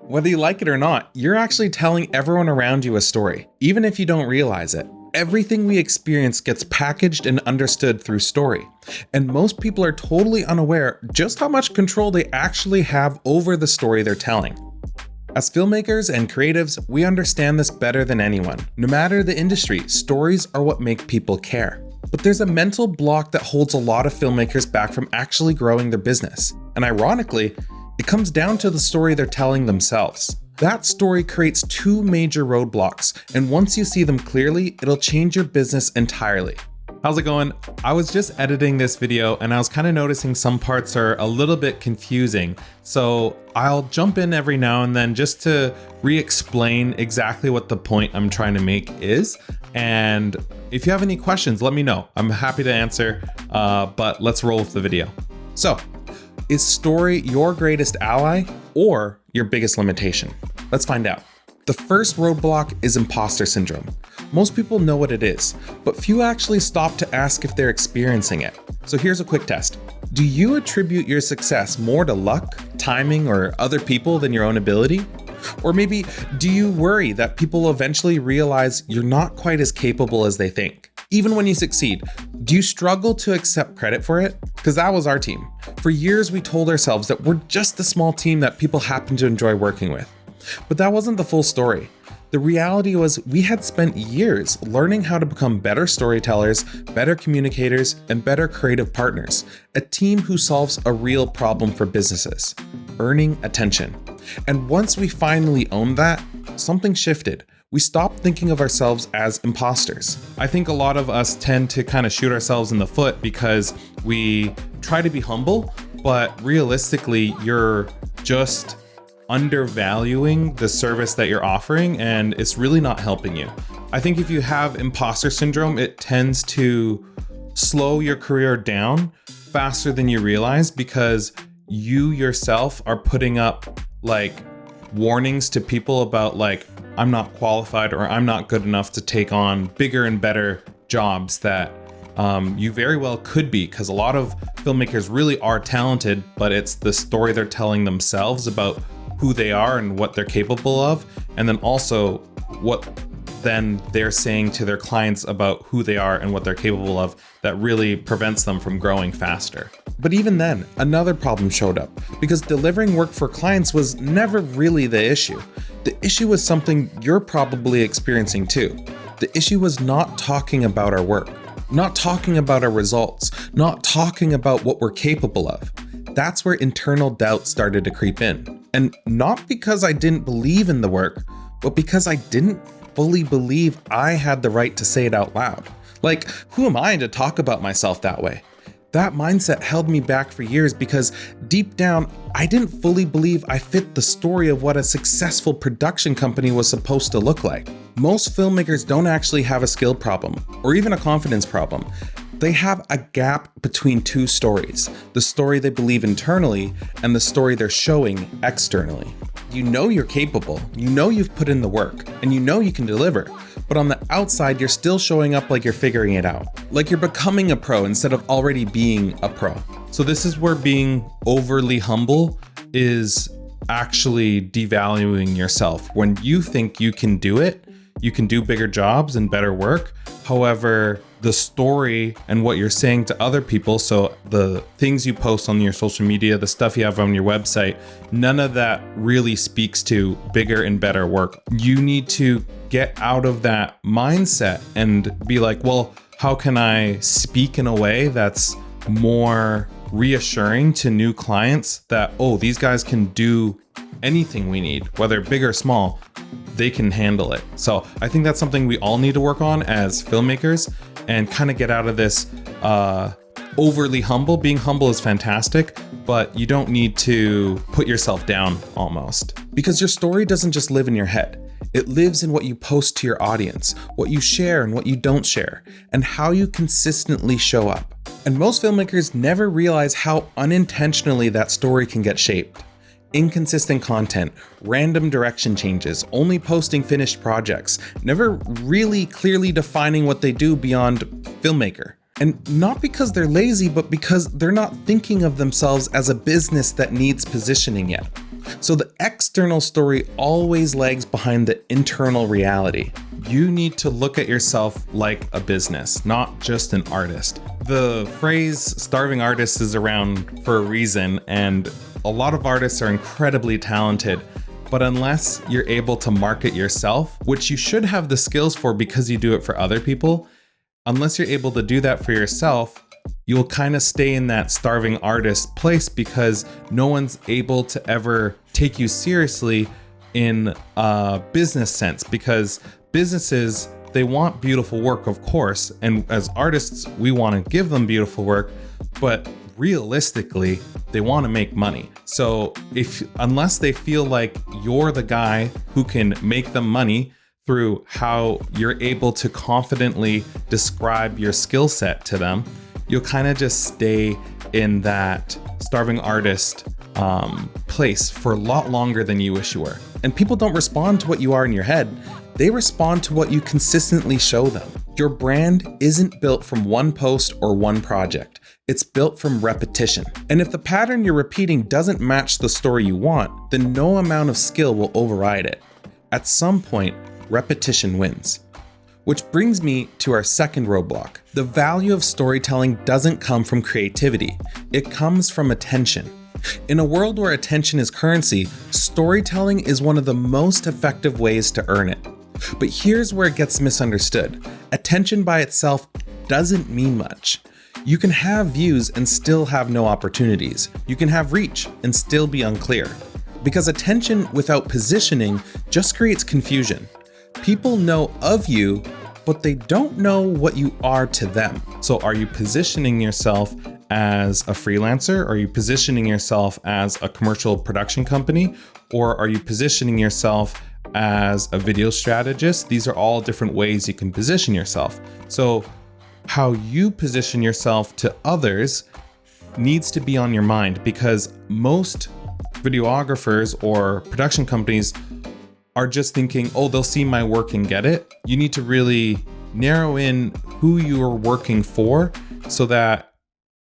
Whether you like it or not, you're actually telling everyone around you a story, even if you don't realize it. Everything we experience gets packaged and understood through story, and most people are totally unaware just how much control they actually have over the story they're telling. As filmmakers and creatives, we understand this better than anyone. No matter the industry, stories are what make people care. But there's a mental block that holds a lot of filmmakers back from actually growing their business. And ironically, it comes down to the story they're telling themselves. That story creates two major roadblocks, and once you see them clearly, it'll change your business entirely. How's it going? I was just editing this video and I was kind of noticing some parts are a little bit confusing. So I'll jump in every now and then just to re-explain exactly what the point I'm trying to make is. And if you have any questions, let me know. I'm happy to answer, but let's roll with the video. So, is story your greatest ally or your biggest limitation? Let's find out. The first roadblock is imposter syndrome. Most people know what it is, but few actually stop to ask if they're experiencing it. So here's a quick test. Do you attribute your success more to luck, timing, or other people than your own ability? Or maybe, do you worry that people eventually realize you're not quite as capable as they think? Even when you succeed, do you struggle to accept credit for it? Because that was our team. For years, we told ourselves that we're just the small team that people happen to enjoy working with. But that wasn't the full story. The reality was we had spent years learning how to become better storytellers, better communicators, and better creative partners. A team who solves a real problem for businesses, earning attention. And once we finally owned that, something shifted. We stopped thinking of ourselves as imposters. I think a lot of us tend to kind of shoot ourselves in the foot because we try to be humble, but realistically, you're just undervaluing the service that you're offering, and it's really not helping you. I think if you have imposter syndrome, it tends to slow your career down faster than you realize because you yourself are putting up like warnings to people about like, I'm not qualified or I'm not good enough to take on bigger and better jobs that you very well could be, because a lot of filmmakers really are talented, but it's the story they're telling themselves about who they are and what they're capable of, and then also what then they're saying to their clients about who they are and what they're capable of that really prevents them from growing faster. But even then, another problem showed up because delivering work for clients was never really the issue. The issue was something you're probably experiencing too. The issue was not talking about our work, not talking about our results, not talking about what we're capable of. That's where internal doubt started to creep in. And not because I didn't believe in the work, but because I didn't fully believe I had the right to say it out loud. Like, who am I to talk about myself that way? That mindset held me back for years because deep down, I didn't fully believe I fit the story of what a successful production company was supposed to look like. Most filmmakers don't actually have a skill problem or even a confidence problem. They have a gap between two stories, the story they believe internally and the story they're showing externally. You know you're capable, you know you've put in the work, and you know you can deliver, but on the outside, you're still showing up like you're figuring it out, like you're becoming a pro instead of already being a pro. So this is where being overly humble is actually devaluing yourself. When you think you can do it, you can do bigger jobs and better work. However, the story and what you're saying to other people, so the things you post on your social media, the stuff you have on your website, none of that really speaks to bigger and better work. You need to get out of that mindset and be like, well, how can I speak in a way that's more reassuring to new clients that, oh, these guys can do anything we need, whether big or small, they can handle it. So I think that's something we all need to work on as filmmakers and kind of get out of this overly humble. Being humble is fantastic, but you don't need to put yourself down almost. Because your story doesn't just live in your head. It lives in what you post to your audience, what you share and what you don't share, and how you consistently show up. And most filmmakers never realize how unintentionally that story can get shaped. Inconsistent content, random direction changes, only posting finished projects, never really clearly defining what they do beyond filmmaker. And not because they're lazy, but because they're not thinking of themselves as a business that needs positioning yet. So the external story always lags behind the internal reality. You need to look at yourself like a business, not just an artist. The phrase starving artist is around for a reason, and a lot of artists are incredibly talented, but unless you're able to market yourself, which you should have the skills for because you do it for other people, unless you're able to do that for yourself, you'll kind of stay in that starving artist place because no one's able to ever take you seriously in a business sense, because businesses, they want beautiful work, of course, and as artists, we want to give them beautiful work, but realistically, they want to make money. So unless they feel like you're the guy who can make them money through how you're able to confidently describe your skill set to them, you'll kind of just stay in that starving artist place for a lot longer than you wish you were. And people don't respond to what you are in your head. They respond to what you consistently show them. Your brand isn't built from one post or one project. It's built from repetition. And if the pattern you're repeating doesn't match the story you want, then no amount of skill will override it. At some point, repetition wins. Which brings me to our second roadblock. The value of storytelling doesn't come from creativity. It comes from attention. In a world where attention is currency, storytelling is one of the most effective ways to earn it. But here's where it gets misunderstood. Attention by itself doesn't mean much. You can have views and still have no opportunities. You can have reach and still be unclear. Because attention without positioning just creates confusion. People know of you, but they don't know what you are to them. So are you positioning yourself as a freelancer? Are you positioning yourself as a commercial production company? Or are you positioning yourself as a video strategist? These are all different ways you can position yourself. So how you position yourself to others needs to be on your mind, because most videographers or production companies are just thinking, oh, they'll see my work and get it. You need to really narrow in who you're working for so that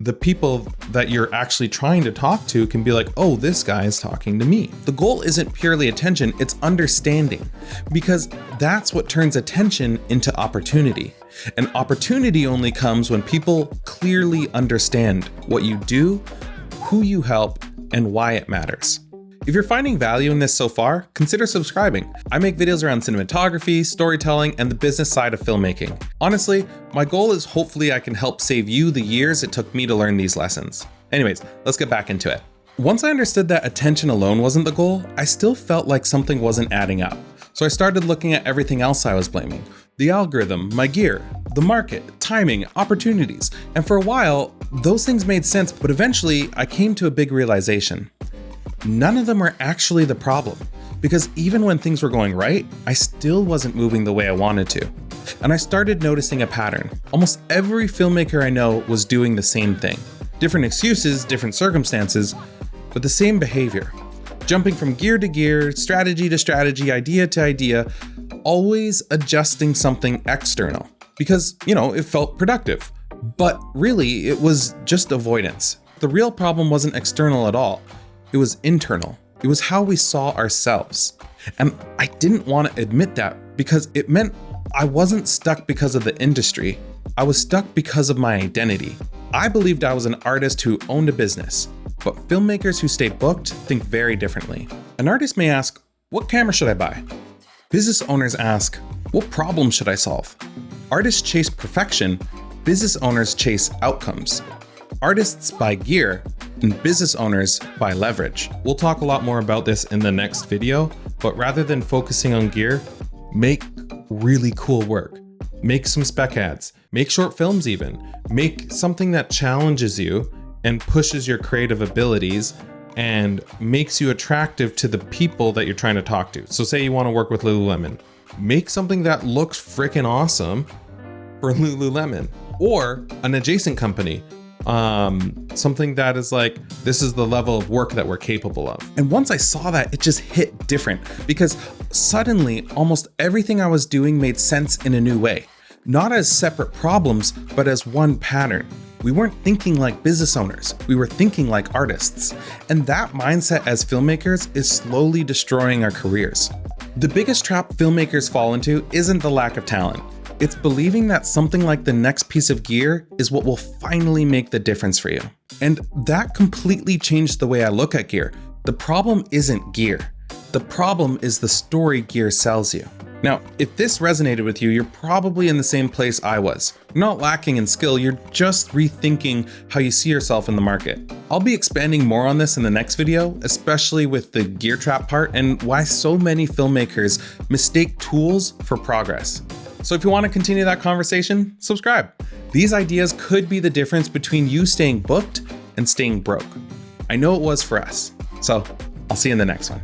the people that you're actually trying to talk to can be like, oh, this guy is talking to me. The goal isn't purely attention, it's understanding, because that's what turns attention into opportunity. And opportunity only comes when people clearly understand what you do, who you help, and why it matters. If you're finding value in this so far, consider subscribing. I make videos around cinematography, storytelling, and the business side of filmmaking. Honestly, my goal is hopefully I can help save you the years it took me to learn these lessons. Anyways, let's get back into it. Once I understood that attention alone wasn't the goal, I still felt like something wasn't adding up. So I started looking at everything else I was blaming. The algorithm, my gear, the market, timing, opportunities. And for a while, those things made sense, but eventually I came to a big realization. None of them were actually the problem, because even when things were going right, I still wasn't moving the way I wanted to. And I started noticing a pattern. Almost every filmmaker I know was doing the same thing. Different excuses, different circumstances, but the same behavior. Jumping from gear to gear, strategy to strategy, idea to idea, always adjusting something external because, it felt productive. But really, it was just avoidance. The real problem wasn't external at all. It was internal. It was how we saw ourselves. And I didn't want to admit that because it meant I wasn't stuck because of the industry. I was stuck because of my identity. I believed I was an artist who owned a business, but filmmakers who stay booked think very differently. An artist may ask, what camera should I buy? Business owners ask, what problem should I solve? Artists chase perfection. Business owners chase outcomes. Artists buy gear, and business owners buy leverage. We'll talk a lot more about this in the next video, but rather than focusing on gear, make really cool work. Make some spec ads, make short films even, make something that challenges you and pushes your creative abilities and makes you attractive to the people that you're trying to talk to. So say you want to work with Lululemon, make something that looks freaking awesome for Lululemon or an adjacent company. Something that is like, this is the level of work that we're capable of. And once I saw that, it just hit different because suddenly almost everything I was doing made sense in a new way, not as separate problems, but as one pattern. We weren't thinking like business owners, we were thinking like artists. And that mindset as filmmakers is slowly destroying our careers. The biggest trap filmmakers fall into isn't the lack of talent. It's believing that something like the next piece of gear is what will finally make the difference for you. And that completely changed the way I look at gear. The problem isn't gear. The problem is the story gear sells you. Now, if this resonated with you, you're probably in the same place I was. You're not lacking in skill, you're just rethinking how you see yourself in the market. I'll be expanding more on this in the next video, especially with the gear trap part and why so many filmmakers mistake tools for progress. So if you want to continue that conversation, subscribe. These ideas could be the difference between you staying booked and staying broke. I know it was for us. So I'll see you in the next one.